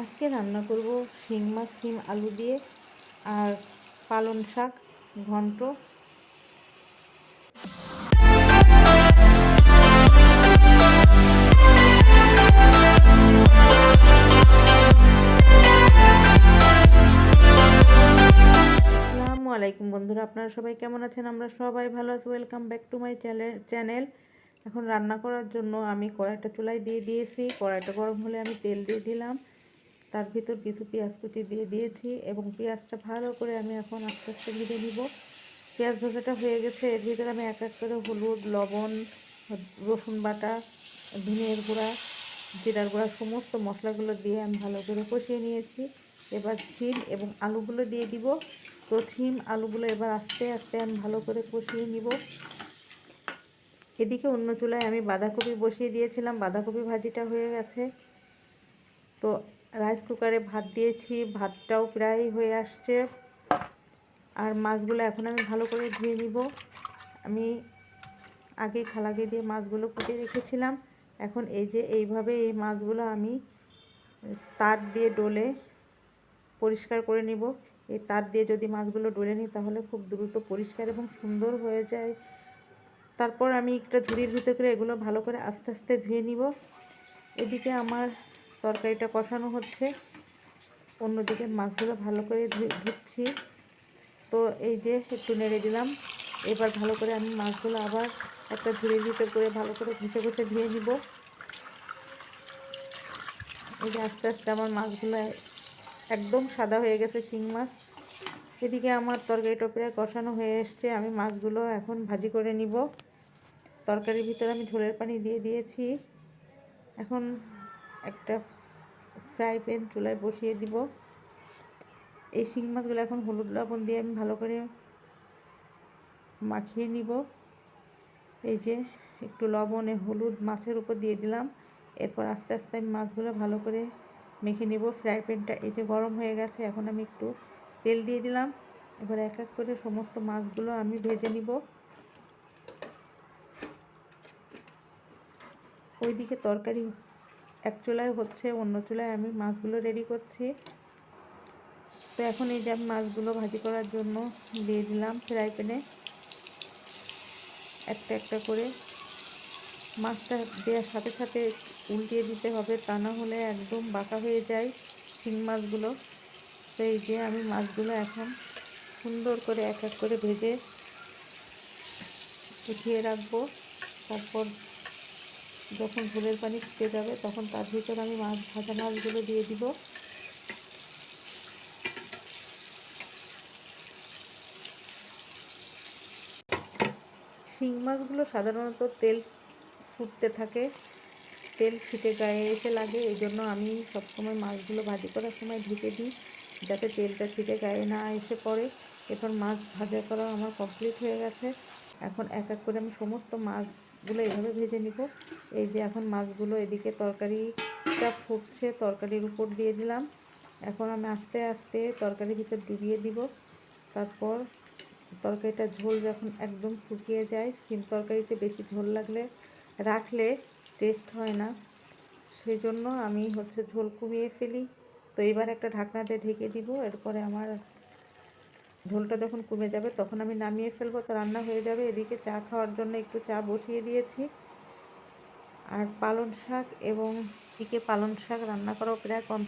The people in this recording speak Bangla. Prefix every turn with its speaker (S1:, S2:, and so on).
S1: আজকে রান্না করব শিং মাছ, শিম আলু দিয়ে আর পালং শাক ঘন্ট। আসসালামু আলাইকুম বন্ধুরা, আপনারা সবাই কেমন আছেন? আমরা সবাই ভালো আছি। Welcome back to my channel. এখন রান্না করার জন্য আমি কড়াইটা চুলায় দিয়ে দিয়েছি। কড়াইটা গরম হলে আমি তেল দিয়ে দিলাম, তার ভিতর কিছু পেঁয়াজ কুচি দিয়ে দিয়েছি এবং পেঁয়াজটা ভালো করে আমি এখন আস্তে আস্তে ভেজে নিব। পেঁয়াজ ভাজাটা হয়ে গেছে, এর ভিতরে আমি এক এক করে হলুদ, লবণ, রসুন বাটা, ধনিয়ার গুঁড়া, জিরার গুঁড়া সমস্ত মশলাগুলো দিয়ে আমি ভালো করে কষিয়ে নিয়েছি। এবার শিম এবং আলুগুলো দিয়ে দিব। তো শিম আলুগুলো এবার আস্তে আস্তে আমি ভালো করে কষিয়ে নিব। এদিকে অন্য চুলায় আমি বাঁধাকপি বসিয়ে দিয়েছিলাম, বাঁধাকপি ভাজিটা হয়ে গেছে। তো রাইস কুকারে ভাত দিয়েছি, ভাতটাও প্রায় হয়ে আসছে। আর মাছগুলো এখন আমি ভালো করে ধুয়ে নিব। আমি আগে খালাকে দিয়ে মাছগুলো কুটে রেখেছিলাম। এখন এই যে এইভাবে এই মাছগুলো আমি তার দিয়ে ডলে পরিষ্কার করে নিব। এই তার দিয়ে যদি মাছগুলো ডলে নিই তাহলে খুব দ্রুত পরিষ্কার এবং সুন্দর হয়ে যায়। তারপর আমি একটা ঝুড়ির ভিতর করে এগুলো ভালো করে আস্তে আস্তে ধুয়ে নিব। এদিকে আমার তরকারিটা কষানো হচ্ছে, অন্যদিকে মাছগুলো ভালো করে ধুচ্ছি। তো এই যে একটু নেড়ে দিলাম। এবার ভালো করে আমি মাছগুলো আবার একটা ঝুড়ির ভিতর করে ভালো করে ঘষে ঘষে ধুয়ে নিব। এই যে আস্তে আস্তে আমার মাছগুলো একদম সাদা হয়ে গেছে, শিং মাছ। এদিকে আমার তরকারিটা প্রায় কষানো হয়ে এসছে, আমি মাছগুলো এখন ভাজি করে নিব। তরকারির ভিতরে আমি ঝোলের পানি দিয়ে দিয়েছি। এখন একটা ফ্রাই প্যান চুলায় বসিয়ে দিব। এই শিং মাছগুলো এখন হলুদ লবণ দিয়ে আমি ভালো করে মাখিয়ে নিব। এই যে একটু লবণে হলুদ মাছের উপর দিয়ে দিলাম। এরপর আস্তে আস্তে আমি মাছগুলো ভালো করে মেখে নিব। ফ্রাই প্যানটা এই যে গরম হয়ে গেছে, এখন আমি একটু তেল দিয়ে দিলাম। এবার এক এক করে সমস্ত মাছগুলো আমি ভেজে নিব। ওইদিকে তরকারি এক চুলায় হচ্ছে, অন্য চুলায় আমি মাছগুলো রেডি করছি। তো এখন এই যে আমি মাছগুলো ভাজি করার জন্য দিয়ে দিলাম ফ্রাই প্যানে একটা একটা করে। মাছটা দেওয়ার সাথে সাথে উল্টিয়ে দিতে হবে, তা না হলে একদম বাঁকা হয়ে যায় শিং মাছগুলো। তো এই যে আমি মাছগুলো এখন সুন্দর করে এক এক করে ভেজে উঠিয়ে রাখবো। তারপর যখন ঝোলের পানি ফুটে যাবে তখন তার ভিতর আমি ভাজা মাছগুলো দিয়ে দিব। শিং মাছগুলো সাধারণত তেল ফুটতে থাকে, তেল ছিটে গায়ে এসে লাগে। এই জন্য আমি সবসময় মাছগুলো ভাজি করার সময় ঢেকে দিই, যাতে তেলটা ছিটে গায়ে না এসে পড়ে। এখন মাছ ভাজা করা আমার কমপ্লিট হয়ে গেছে। এখন এক এক করে আমি সমস্ত মাছগুলো এভাবে ভেজে নিব। এই যে এখন মাছগুলো এদিকে তরকারিটা ফুটছে, তরকারির উপর দিয়ে দিলাম। এখন আমি আস্তে আস্তে তরকারির ভিতর ডুবিয়ে দিব। তারপর তরকারিটা ঝোল যখন একদম শুকিয়ে যায়, শিম তরকারিতে বেশি ঝোল রাখলে টেস্ট হয় না, সেই জন্য আমি ঝোল কমিয়ে ফেলি। তো এবার একটা ঢাকনা দিয়ে ঢেকে দিব। এরপরে আমার ঝোলটা যখন কমে যাবে তখন আমি নামিয়ে ফেলবো, তো রান্না হয়ে যাবে। এদিকে চা খাওয়ার জন্য একটু চা বসিয়ে দিয়েছি। আর পালং শাক এবং পালং শাক রান্না করাও প্রায় কম।